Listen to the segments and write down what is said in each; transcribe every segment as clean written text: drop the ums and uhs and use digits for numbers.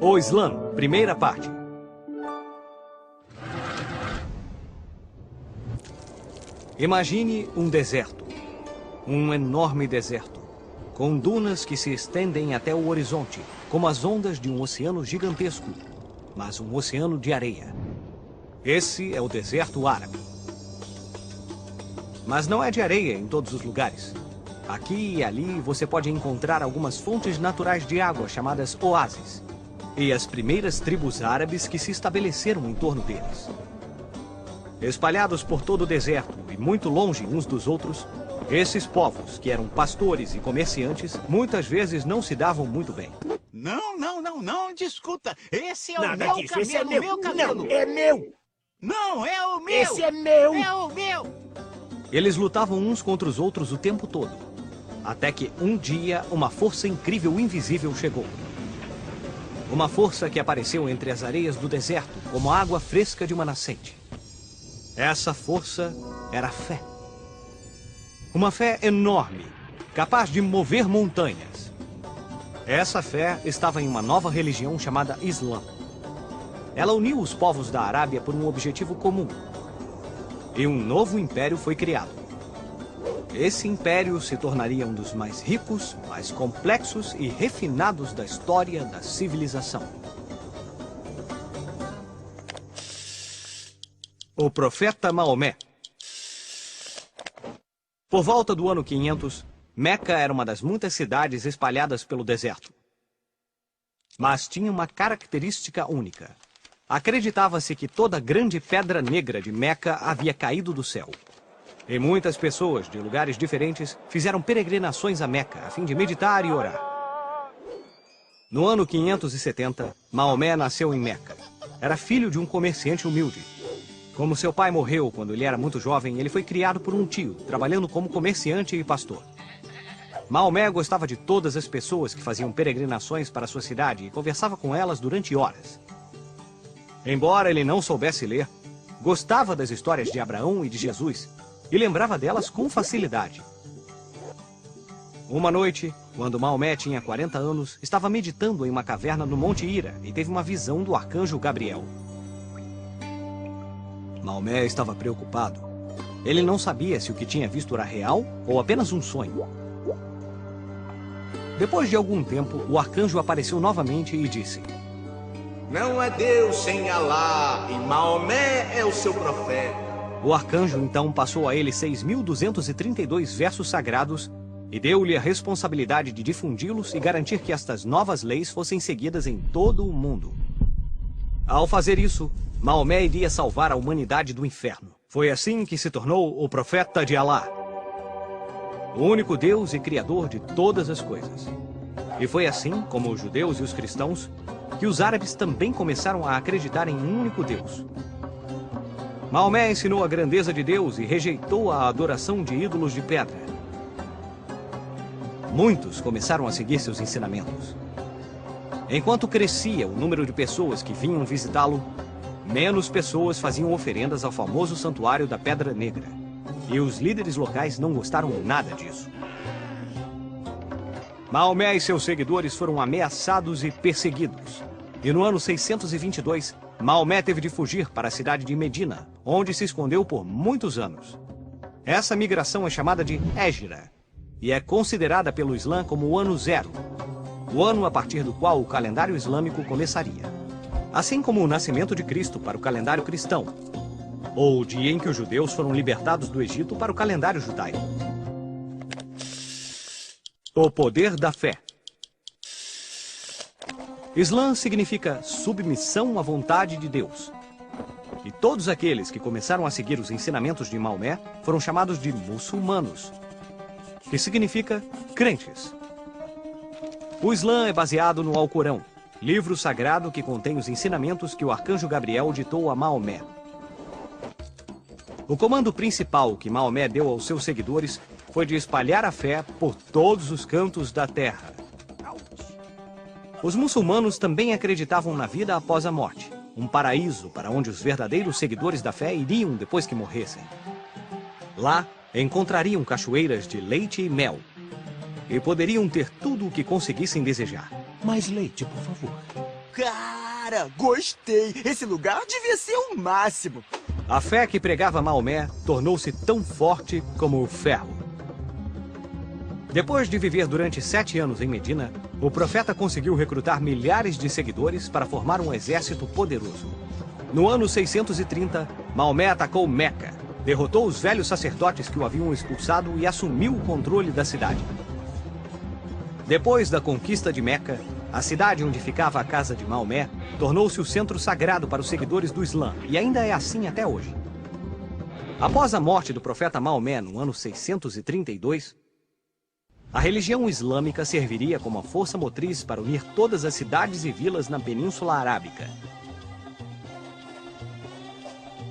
O Islã, primeira parte. Imagine um deserto. Um enorme deserto. Com dunas que se estendem até o horizonte, como as ondas de um oceano gigantesco, mas um oceano de areia. Esse é o deserto árabe. Mas não é de areia em todos os lugares. Aqui e ali você pode encontrar algumas fontes naturais de água chamadas oásis. E as primeiras tribos árabes que se estabeleceram em torno deles. Espalhados por todo o deserto e muito longe uns dos outros, esses povos, que eram pastores e comerciantes, muitas vezes não se davam muito bem. Não, discuta. Esse é o Nada meu disso, camelo, esse é meu. meu camelo. Não, é meu. Não, é o meu. Esse é meu. É o meu. Eles lutavam uns contra os outros o tempo todo. Até que um dia, uma força incrível e invisível chegou. Uma força que apareceu entre as areias do deserto, como a água fresca de uma nascente. Essa força era a fé. Uma fé enorme, capaz de mover montanhas. Essa fé estava em uma nova religião chamada Islã. Ela uniu os povos da Arábia por um objetivo comum. E um novo império foi criado. Esse império se tornaria um dos mais ricos, mais complexos e refinados da história da civilização. O profeta Maomé. Por volta do ano 500, Meca era uma das muitas cidades espalhadas pelo deserto. Mas tinha uma característica única. Acreditava-se que toda a grande pedra negra de Meca havia caído do céu. E muitas pessoas de lugares diferentes fizeram peregrinações a Meca a fim de meditar e orar. No ano 570, Maomé nasceu em Meca. Era filho de um comerciante humilde. Como seu pai morreu quando ele era muito jovem, ele foi criado por um tio, trabalhando como comerciante e pastor. Maomé gostava de todas as pessoas que faziam peregrinações para sua cidade e conversava com elas durante horas. Embora ele não soubesse ler, gostava das histórias de Abraão e de Jesus e lembrava delas com facilidade. Uma noite, quando Maomé tinha 40 anos, estava meditando em uma caverna no Monte Hira e teve uma visão do arcanjo Gabriel. Maomé estava preocupado. Ele não sabia se o que tinha visto era real ou apenas um sonho. Depois de algum tempo, o arcanjo apareceu novamente e disse: Não é Deus sem Alá, e Maomé é o seu profeta. O arcanjo então passou a ele 6.232 versos sagrados e deu-lhe a responsabilidade de difundi-los e garantir que estas novas leis fossem seguidas em todo o mundo. Ao fazer isso, Maomé iria salvar a humanidade do inferno. Foi assim que se tornou o profeta de Alá, o único Deus e Criador de todas as coisas. E foi assim, como os judeus e os cristãos, que os árabes também começaram a acreditar em um único Deus. Maomé ensinou a grandeza de Deus e rejeitou a adoração de ídolos de pedra. Muitos começaram a seguir seus ensinamentos. Enquanto crescia o número de pessoas que vinham visitá-lo, menos pessoas faziam oferendas ao famoso santuário da Pedra Negra. E os líderes locais não gostaram nada disso. Maomé e seus seguidores foram ameaçados e perseguidos. E no ano 622, Maomé teve de fugir para a cidade de Medina, onde se escondeu por muitos anos. Essa migração é chamada de Hégira, e é considerada pelo Islã como o ano zero, o ano a partir do qual o calendário islâmico começaria. Assim como o nascimento de Cristo para o calendário cristão, ou o dia em que os judeus foram libertados do Egito para o calendário judaico. O poder da fé. Islã significa submissão à vontade de Deus. E todos aqueles que começaram a seguir os ensinamentos de Maomé foram chamados de muçulmanos, que significa crentes. O Islã é baseado no Alcorão, livro sagrado que contém os ensinamentos que o arcanjo Gabriel ditou a Maomé. O comando principal que Maomé deu aos seus seguidores foi de espalhar a fé por todos os cantos da terra. Os muçulmanos também acreditavam na vida após a morte, um paraíso para onde os verdadeiros seguidores da fé iriam depois que morressem. Lá, encontrariam cachoeiras de leite e mel, e poderiam ter tudo o que conseguissem desejar. Mais leite, por favor. Cara, gostei. Esse lugar devia ser o máximo. A fé que pregava Maomé tornou-se tão forte como o ferro. Depois de viver durante 7 anos em Medina, o profeta conseguiu recrutar milhares de seguidores para formar um exército poderoso. No ano 630, Maomé atacou Meca, derrotou os velhos sacerdotes que o haviam expulsado e assumiu o controle da cidade. Depois da conquista de Meca, a cidade onde ficava a casa de Maomé tornou-se o centro sagrado para os seguidores do Islã, e ainda é assim até hoje. Após a morte do profeta Maomé no ano 632, a religião islâmica serviria como a força motriz para unir todas as cidades e vilas na Península Arábica.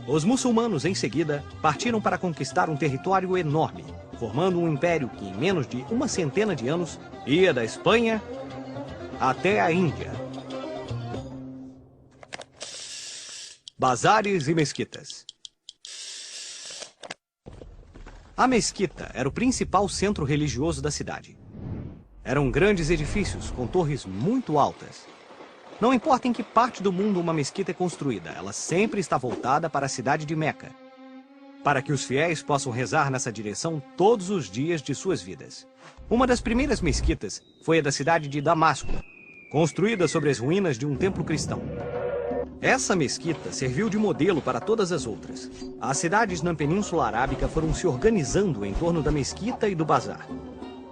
Os muçulmanos, em seguida, partiram para conquistar um território enorme, formando um império que, em menos de uma centena de anos, ia da Espanha até a Índia. Bazares e mesquitas. A mesquita era o principal centro religioso da cidade. Eram grandes edifícios com torres muito altas. Não importa em que parte do mundo uma mesquita é construída, ela sempre está voltada para a cidade de Meca, para que os fiéis possam rezar nessa direção todos os dias de suas vidas. Uma das primeiras mesquitas foi a da cidade de Damasco, construída sobre as ruínas de um templo cristão. Essa mesquita serviu de modelo para todas as outras. As cidades na Península Arábica foram se organizando em torno da mesquita e do bazar.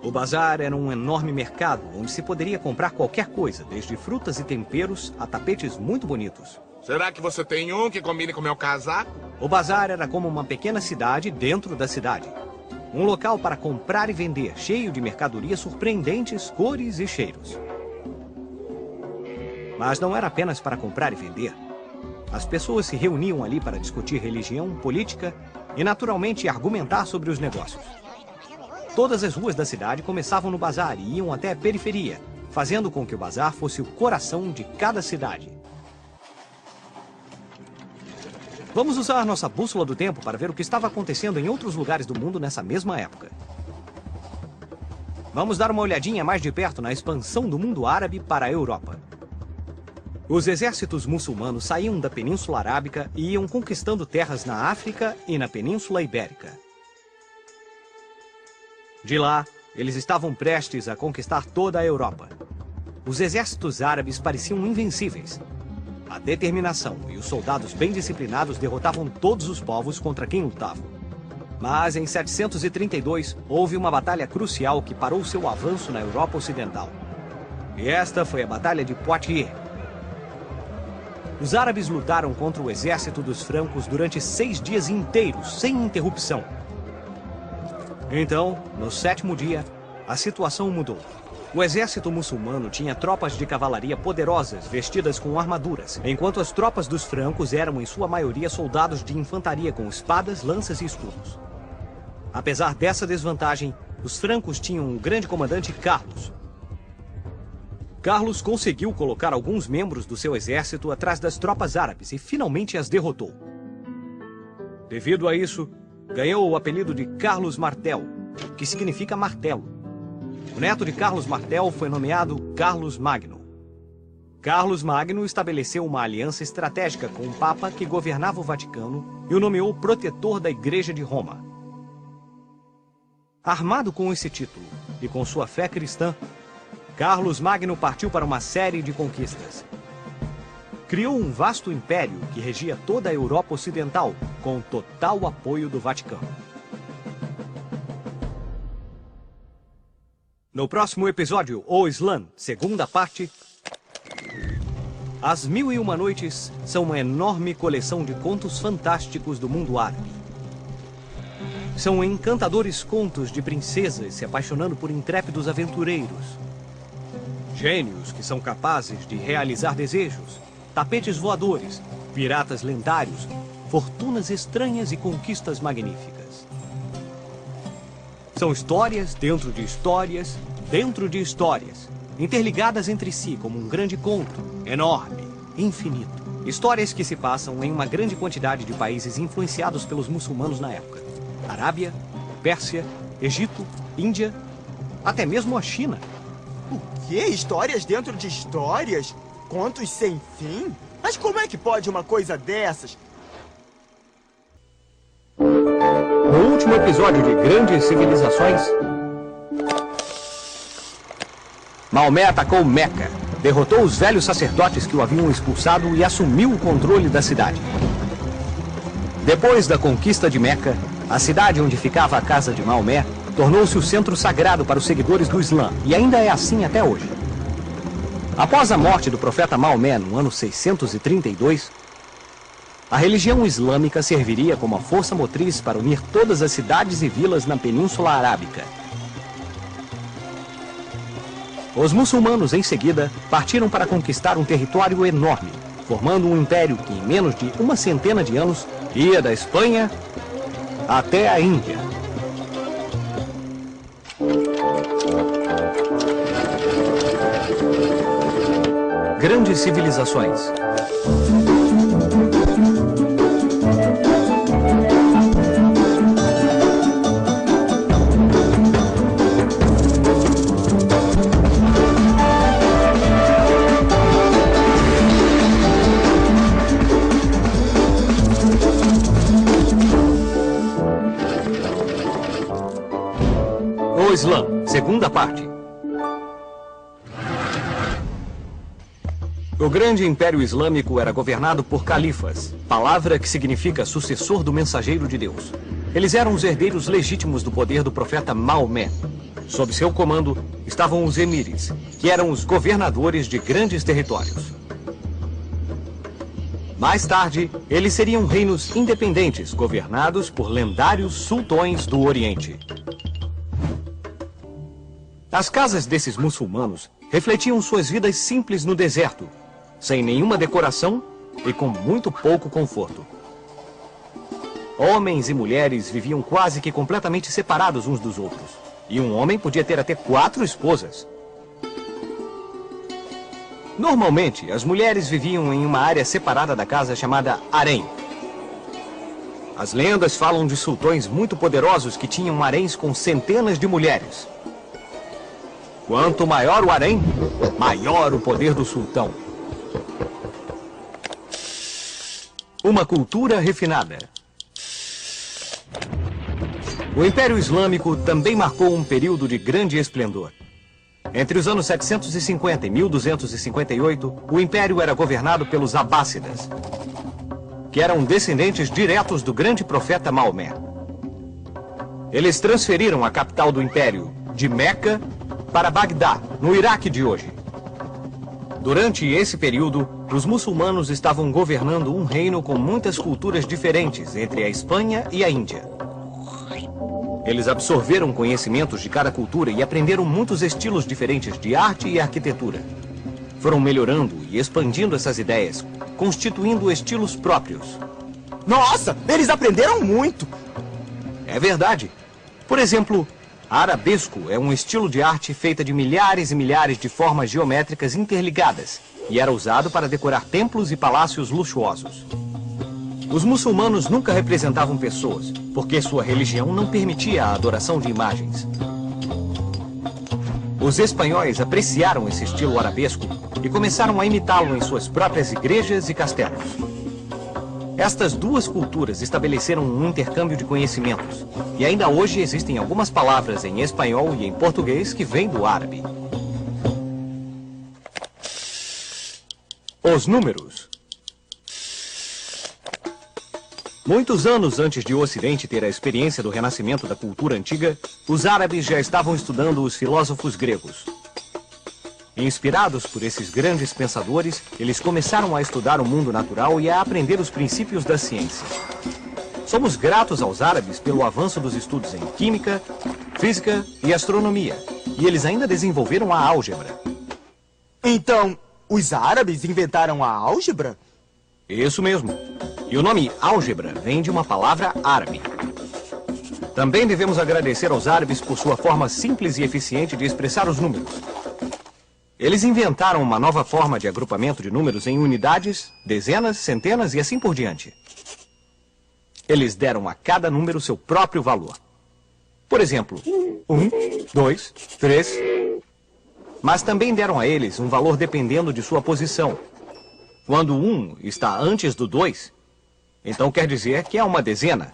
O bazar era um enorme mercado onde se poderia comprar qualquer coisa, desde frutas e temperos a tapetes muito bonitos. Será que você tem um que combine com meu casaco? O bazar era como uma pequena cidade dentro da cidade. Um local para comprar e vender, cheio de mercadorias surpreendentes, cores e cheiros. Mas não era apenas para comprar e vender. As pessoas se reuniam ali para discutir religião, política e, naturalmente, argumentar sobre os negócios. Todas as ruas da cidade começavam no bazar e iam até a periferia, fazendo com que o bazar fosse o coração de cada cidade. Vamos usar nossa bússola do tempo para ver o que estava acontecendo em outros lugares do mundo nessa mesma época. Vamos dar uma olhadinha mais de perto na expansão do mundo árabe para a Europa. Os exércitos muçulmanos saíam da Península Arábica e iam conquistando terras na África e na Península Ibérica. De lá, eles estavam prestes a conquistar toda a Europa. Os exércitos árabes pareciam invencíveis. A determinação e os soldados bem disciplinados derrotavam todos os povos contra quem lutavam. Mas em 732, houve uma batalha crucial que parou seu avanço na Europa Ocidental. E esta foi a Batalha de Poitiers. Os árabes lutaram contra o exército dos francos durante 6 dias inteiros, sem interrupção. Então, no 7º dia, a situação mudou. O exército muçulmano tinha tropas de cavalaria poderosas, vestidas com armaduras, enquanto as tropas dos francos eram, em sua maioria, soldados de infantaria com espadas, lanças e escudos. Apesar dessa desvantagem, os francos tinham um grande comandante, Carlos. Carlos conseguiu colocar alguns membros do seu exército atrás das tropas árabes e finalmente as derrotou. Devido a isso, ganhou o apelido de Carlos Martel, que significa martelo. O neto de Carlos Martel foi nomeado Carlos Magno. Carlos Magno estabeleceu uma aliança estratégica com o Papa que governava o Vaticano e o nomeou protetor da Igreja de Roma. Armado com esse título e com sua fé cristã, Carlos Magno partiu para uma série de conquistas. Criou um vasto império que regia toda a Europa Ocidental, com total apoio do Vaticano. No próximo episódio, O Islã, segunda parte, As Mil e Uma Noites são uma enorme coleção de contos fantásticos do mundo árabe. São encantadores contos de princesas se apaixonando por intrépidos aventureiros. Gênios que são capazes de realizar desejos, tapetes voadores, piratas lendários, fortunas estranhas e conquistas magníficas. São histórias dentro de histórias, dentro de histórias, interligadas entre si como um grande conto, enorme, infinito. Histórias que se passam em uma grande quantidade de países influenciados pelos muçulmanos na época. Arábia, Pérsia, Egito, Índia, até mesmo a China. O quê? Histórias dentro de histórias? Contos sem fim? Mas como é que pode uma coisa dessas? No último episódio de Grandes Civilizações, Maomé atacou Meca, derrotou os velhos sacerdotes que o haviam expulsado e assumiu o controle da cidade. Depois da conquista de Meca, a cidade onde ficava a casa de Maomé tornou-se o centro sagrado para os seguidores do Islã, e ainda é assim até hoje. Após a morte do profeta Maomé no ano 632, a religião islâmica serviria como a força motriz para unir todas as cidades e vilas na Península Arábica. Os muçulmanos, em seguida, partiram para conquistar um território enorme, formando um império que, em menos de uma centena de anos, ia da Espanha até a Índia. Grandes Civilizações. O Islã, segunda parte. O grande Império Islâmico era governado por califas, palavra que significa sucessor do mensageiro de Deus. Eles eram os herdeiros legítimos do poder do profeta Maomé. Sob seu comando estavam os emires, que eram os governadores de grandes territórios. Mais tarde, eles seriam reinos independentes, governados por lendários sultões do Oriente. As casas desses muçulmanos refletiam suas vidas simples no deserto, sem nenhuma decoração e com muito pouco conforto. Homens e mulheres viviam quase que completamente separados uns dos outros, e um homem podia ter até 4 esposas. Normalmente, as mulheres viviam em uma área separada da casa chamada harém. As lendas falam de sultões muito poderosos que tinham haréns com centenas de mulheres. Quanto maior o harém, maior o poder do sultão. Uma cultura refinada. O Império Islâmico também marcou um período de grande esplendor. Entre os anos 750 e 1258, o Império era governado pelos Abássidas, que eram descendentes diretos do grande profeta Maomé. Eles transferiram a capital do Império de Meca para Bagdá, no Iraque de hoje. Durante esse período, os muçulmanos estavam governando um reino com muitas culturas diferentes entre a Espanha e a Índia. Eles absorveram conhecimentos de cada cultura e aprenderam muitos estilos diferentes de arte e arquitetura. Foram melhorando e expandindo essas ideias, constituindo estilos próprios. Nossa, eles aprenderam muito! É verdade. Por exemplo, arabesco é um estilo de arte feita de milhares e milhares de formas geométricas interligadas e era usado para decorar templos e palácios luxuosos. Os muçulmanos nunca representavam pessoas, porque sua religião não permitia a adoração de imagens. Os espanhóis apreciaram esse estilo arabesco e começaram a imitá-lo em suas próprias igrejas e castelos. Estas duas culturas estabeleceram um intercâmbio de conhecimentos, e ainda hoje existem algumas palavras em espanhol e em português que vêm do árabe. Os números. Muitos anos antes de o Ocidente ter a experiência do renascimento da cultura antiga, os árabes já estavam estudando os filósofos gregos. Inspirados por esses grandes pensadores, eles começaram a estudar o mundo natural e a aprender os princípios da ciência. Somos gratos aos árabes pelo avanço dos estudos em química, física e astronomia, e eles ainda desenvolveram a álgebra. Então, os árabes inventaram a álgebra? Isso mesmo. E o nome álgebra vem de uma palavra árabe. Também devemos agradecer aos árabes por sua forma simples e eficiente de expressar os números. Eles inventaram uma nova forma de agrupamento de números em unidades, dezenas, centenas e assim por diante. Eles deram a cada número seu próprio valor. Por exemplo, 1, 2, 3... mas também deram a eles um valor dependendo de sua posição. Quando 1 está antes do 2, então quer dizer que é uma dezena.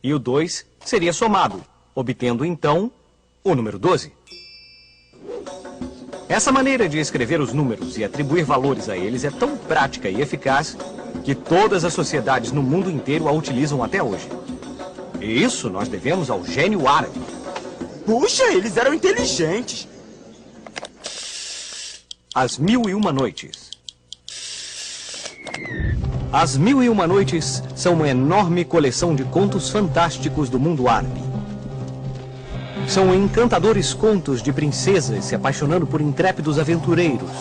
E o 2 seria somado, obtendo então o número 12. Essa maneira de escrever os números e atribuir valores a eles é tão prática e eficaz que todas as sociedades no mundo inteiro a utilizam até hoje. E isso nós devemos ao gênio árabe. Puxa, eles eram inteligentes. As Mil e Uma Noites. As Mil e Uma Noites são uma enorme coleção de contos fantásticos do mundo árabe. São encantadores contos de princesas se apaixonando por intrépidos aventureiros.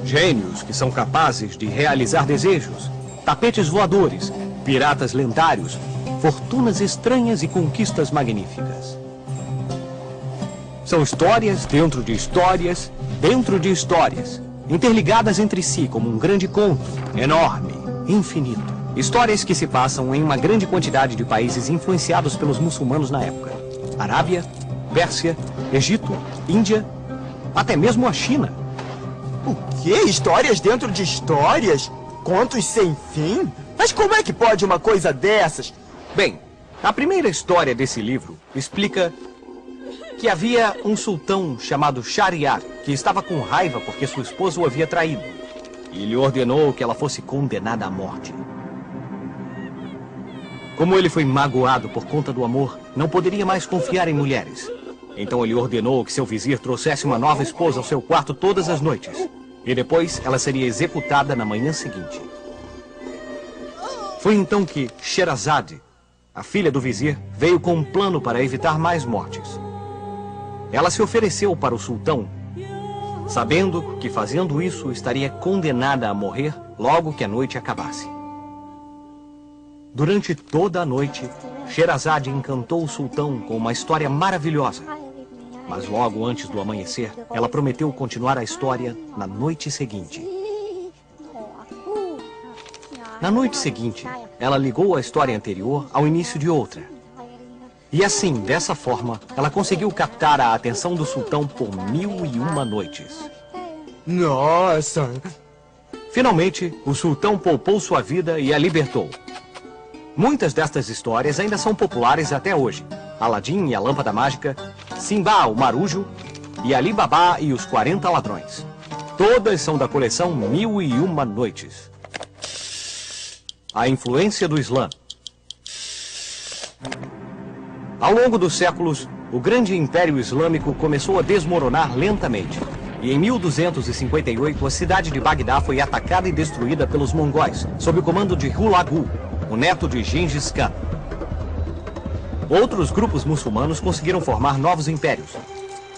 Gênios que são capazes de realizar desejos, tapetes voadores, piratas lendários, fortunas estranhas e conquistas magníficas. São histórias dentro de histórias, dentro de histórias, interligadas entre si como um grande conto, enorme, infinito. Histórias que se passam em uma grande quantidade de países influenciados pelos muçulmanos na época. Arábia, Pérsia, Egito, Índia, até mesmo a China. O quê? Histórias dentro de histórias? Contos sem fim? Mas como é que pode uma coisa dessas? Bem, a primeira história desse livro explica que havia um sultão chamado Shahryar que estava com raiva porque sua esposa o havia traído e lhe ordenou que ela fosse condenada à morte. Como ele foi magoado por conta do amor, não poderia mais confiar em mulheres. Então ele ordenou que seu vizir trouxesse uma nova esposa ao seu quarto todas as noites. E depois ela seria executada na manhã seguinte. Foi então que Sherazade, a filha do vizir, veio com um plano para evitar mais mortes. Ela se ofereceu para o sultão, sabendo que fazendo isso estaria condenada a morrer logo que a noite acabasse. Durante toda a noite, Sherazade encantou o sultão com uma história maravilhosa. Mas logo antes do amanhecer, ela prometeu continuar a história na noite seguinte. Na noite seguinte, ela ligou a história anterior ao início de outra. E assim, dessa forma, ela conseguiu captar a atenção do sultão por 1001 noites. Nossa! Finalmente, o sultão poupou sua vida e a libertou. Muitas destas histórias ainda são populares até hoje. Aladim e a Lâmpada Mágica, Simba, o Marujo e Ali Babá e os 40 Ladrões. Todas são da coleção 1001 Noites. A influência do Islã. Ao longo dos séculos, o grande Império Islâmico começou a desmoronar lentamente. E em 1258, a cidade de Bagdá foi atacada e destruída pelos mongóis, sob o comando de Hulagu, o neto de Gengis Khan. Outros grupos muçulmanos conseguiram formar novos impérios,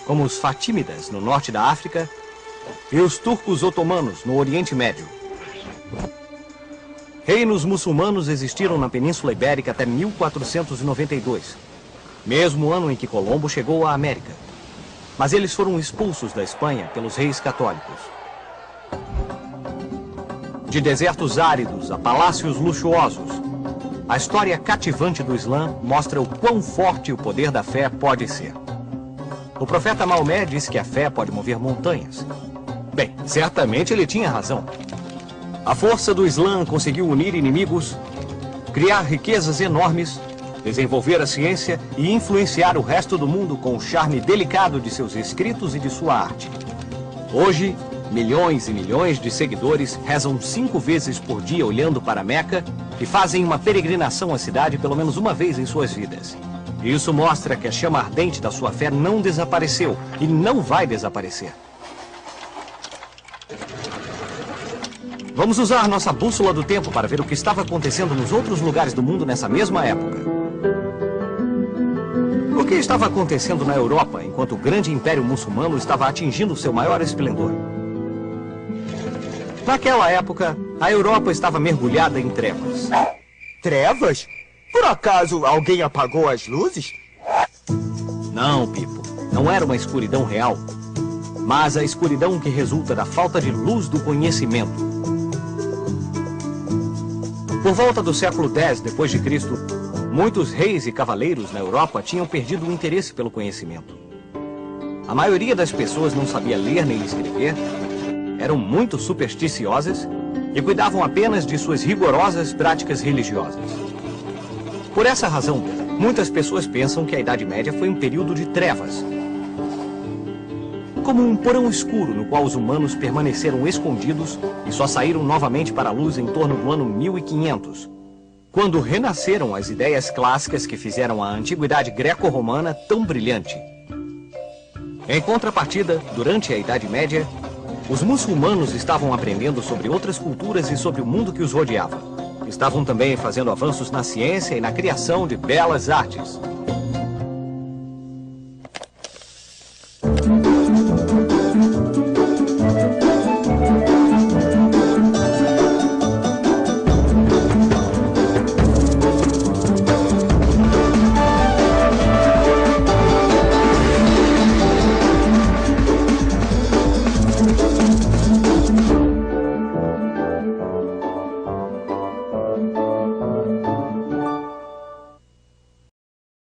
como os Fatímidas, no norte da África, e os turcos otomanos, no Oriente Médio. Reinos muçulmanos existiram na Península Ibérica até 1492, mesmo ano em que Colombo chegou à América. Mas eles foram expulsos da Espanha pelos reis católicos. De desertos áridos a palácios luxuosos, a história cativante do Islã mostra o quão forte o poder da fé pode ser. O profeta Maomé disse que a fé pode mover montanhas. Bem, certamente ele tinha razão. A força do Islã conseguiu unir inimigos, criar riquezas enormes, desenvolver a ciência e influenciar o resto do mundo com o charme delicado de seus escritos e de sua arte. Hoje, milhões e milhões de seguidores rezam 5 vezes por dia olhando para Meca e fazem uma peregrinação à cidade pelo menos uma vez em suas vidas. Isso mostra que a chama ardente da sua fé não desapareceu e não vai desaparecer. Vamos usar nossa bússola do tempo para ver o que estava acontecendo nos outros lugares do mundo nessa mesma época. O que estava acontecendo na Europa enquanto o grande império muçulmano estava atingindo seu maior esplendor? Naquela época, a Europa estava mergulhada em trevas. Trevas? Por acaso alguém apagou as luzes? Não, Pipo. Não era uma escuridão real, mas a escuridão que resulta da falta de luz do conhecimento. Por volta do século X depois de Cristo, muitos reis e cavaleiros na Europa tinham perdido o interesse pelo conhecimento. A maioria das pessoas não sabia ler nem escrever, eram muito supersticiosas e cuidavam apenas de suas rigorosas práticas religiosas. Por essa razão, muitas pessoas pensam que a Idade Média foi um período de trevas, como um porão escuro no qual os humanos permaneceram escondidos e só saíram novamente para a luz em torno do ano 1500, quando renasceram as ideias clássicas que fizeram a antiguidade greco-romana tão brilhante. Em contrapartida, durante a Idade Média, os muçulmanos estavam aprendendo sobre outras culturas e sobre o mundo que os rodeava. Estavam também fazendo avanços na ciência e na criação de belas artes.